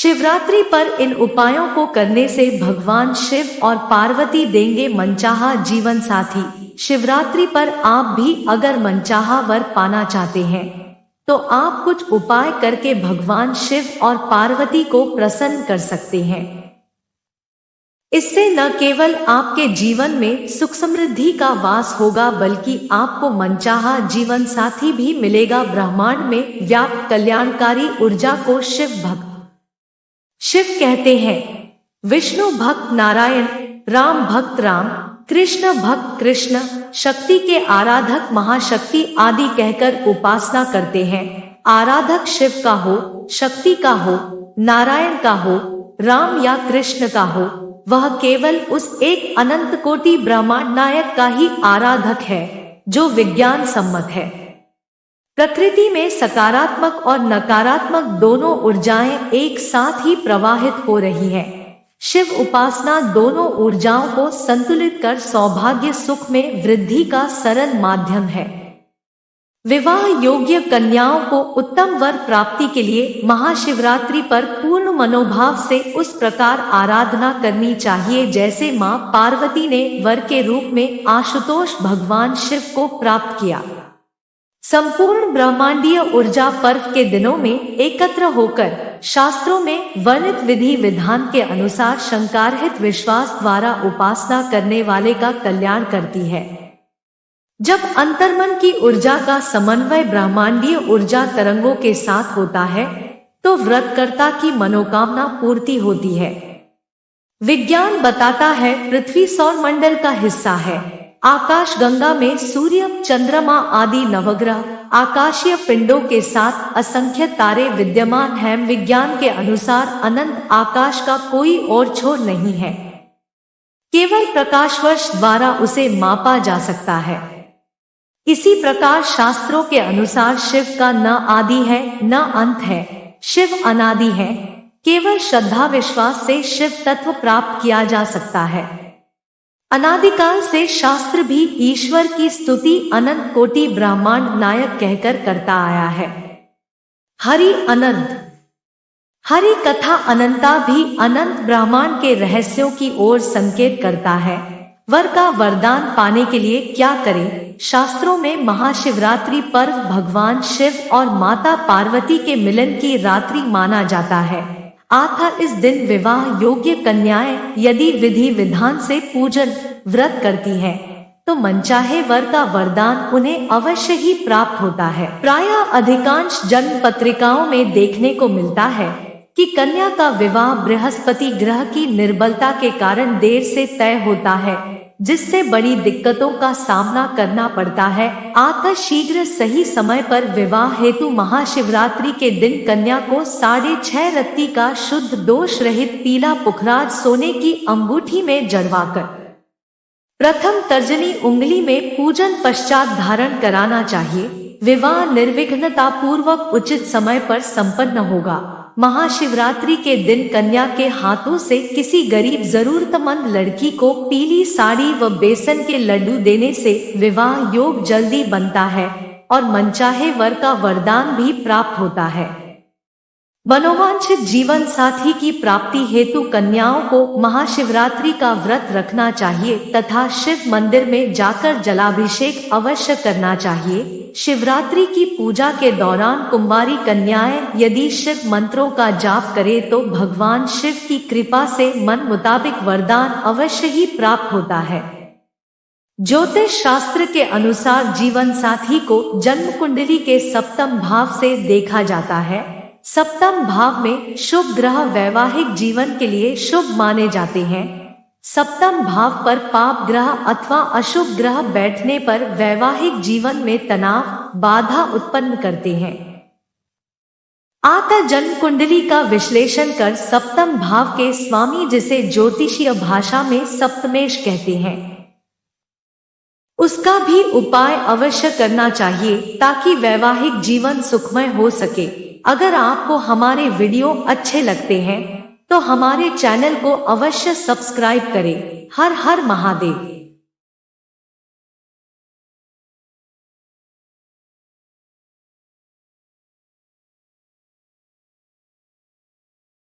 शिवरात्रि पर इन उपायों को करने से भगवान शिव और पार्वती देंगे मनचाहा जीवन साथी। शिवरात्रि पर आप भी अगर मनचाहा वर पाना चाहते हैं तो आप कुछ उपाय करके भगवान शिव और पार्वती को प्रसन्न कर सकते हैं। इससे न केवल आपके जीवन में सुख समृद्धि का वास होगा बल्कि आपको मनचाहा जीवन साथी भी मिलेगा। ब्रह्मांड में व्याप्त कल्याणकारी ऊर्जा को शिव कहते हैं। विष्णु भक्त नारायण, राम भक्त राम, कृष्ण भक्त कृष्ण, शक्ति के आराधक महाशक्ति आदि कहकर उपासना करते हैं। आराधक शिव का हो, शक्ति का हो, नारायण का हो, राम या कृष्ण का हो, वह केवल उस एक अनंत कोटि ब्रह्मांड नायक का ही आराधक है जो विज्ञान सम्मत है। प्रकृति में सकारात्मक और नकारात्मक दोनों ऊर्जाएं एक साथ ही प्रवाहित हो रही हैं। शिव उपासना दोनों ऊर्जाओं को संतुलित कर सौभाग्य सुख में वृद्धि का सरल माध्यम है। विवाह योग्य कन्याओं को उत्तम वर प्राप्ति के लिए महाशिवरात्रि पर पूर्ण मनोभाव से उस प्रकार आराधना करनी चाहिए जैसे मां पार्वती ने वर के रूप में आशुतोष भगवान शिव को प्राप्त किया। संपूर्ण ब्रह्मांडीय ऊर्जा पर्व के दिनों में एकत्र होकर शास्त्रों में वर्णित विधि विधान के अनुसार शंकारहित विश्वास द्वारा उपासना करने वाले का कल्याण करती है। जब अंतर्मन की ऊर्जा का समन्वय ब्रह्मांडीय ऊर्जा तरंगों के साथ होता है तो व्रतकर्ता की मनोकामना पूर्ति होती है। विज्ञान बताता है पृथ्वी सौर मंडल का हिस्सा है। आकाश गंगा में सूर्य, चंद्रमा आदि नवग्रह, आकाशीय पिंडों के साथ असंख्य तारे विद्यमान हैं। विज्ञान के अनुसार अनंत आकाश का कोई और छोर नहीं है, केवल प्रकाशवर्ष द्वारा उसे मापा जा सकता है। इसी प्रकार शास्त्रों के अनुसार शिव का न आदि है न अंत है। शिव अनादि है, केवल श्रद्धा विश्वास से शिव तत्व प्राप्त किया जा सकता है। अनादिकाल से शास्त्र भी ईश्वर की स्तुति अनंत कोटि ब्रह्मांड नायक कहकर करता आया है। हरि अनंत, हरि कथा अनंता भी अनंत ब्रह्मांड के रहस्यों की ओर संकेत करता है। वर का वरदान पाने के लिए क्या करें? शास्त्रों में महाशिवरात्रि पर्व भगवान शिव और माता पार्वती के मिलन की रात्रि माना जाता है। अतः इस दिन विवाह योग्य कन्याएं यदि विधि विधान से पूजन व्रत करती हैं, तो मनचाहे वर का वरदान उन्हें अवश्य ही प्राप्त होता है। प्रायः अधिकांश जन्म पत्रिकाओं में देखने को मिलता है कि कन्या का विवाह बृहस्पति ग्रह की निर्बलता के कारण देर से तय होता है, जिससे बड़ी दिक्कतों का सामना करना पड़ता है। अतः शीघ्र सही समय पर विवाह हेतु महाशिवरात्रि के दिन कन्या को 6.5 रत्ती का शुद्ध दोष रहित पीला पुखराज सोने की अंगूठी में जड़वाकर प्रथम तर्जनी उंगली में पूजन पश्चात धारण कराना चाहिए। विवाह निर्विघ्नता पूर्वक उचित समय पर संपन्न होगा। महाशिवरात्रि के दिन कन्या के हाथों से किसी गरीब जरूरतमंद लड़की को पीली साड़ी व बेसन के लड्डू देने से विवाह योग जल्दी बनता है और मनचाहे वर का वरदान भी प्राप्त होता है। मनोवांछित जीवन साथी की प्राप्ति हेतु कन्याओं को महाशिवरात्रि का व्रत रखना चाहिए तथा शिव मंदिर में जाकर जलाभिषेक अवश्य करना चाहिए। शिवरात्रि की पूजा के दौरान कुंवारी कन्याएं यदि शिव मंत्रों का जाप करे तो भगवान शिव की कृपा से मन मुताबिक वरदान अवश्य ही प्राप्त होता है। ज्योतिष शास्त्र के अनुसार जीवन साथी को जन्म कुंडली के सप्तम भाव से देखा जाता है। सप्तम भाव में शुभ ग्रह वैवाहिक जीवन के लिए शुभ माने जाते हैं। सप्तम भाव पर पाप ग्रह अथवा अशुभ ग्रह बैठने पर वैवाहिक जीवन में तनाव, बाधा उत्पन्न करते हैं। अतः जन्म कुंडली का विश्लेषण कर सप्तम भाव के स्वामी, जिसे ज्योतिषीय भाषा में सप्तमेश कहते हैं, उसका भी उपाय अवश्य करना चाहिए ताकि वैवाहिक जीवन सुखमय हो सके। अगर आपको हमारे वीडियो अच्छे लगते हैं तो हमारे चैनल को अवश्य सब्सक्राइब करें। हर हर महादेव।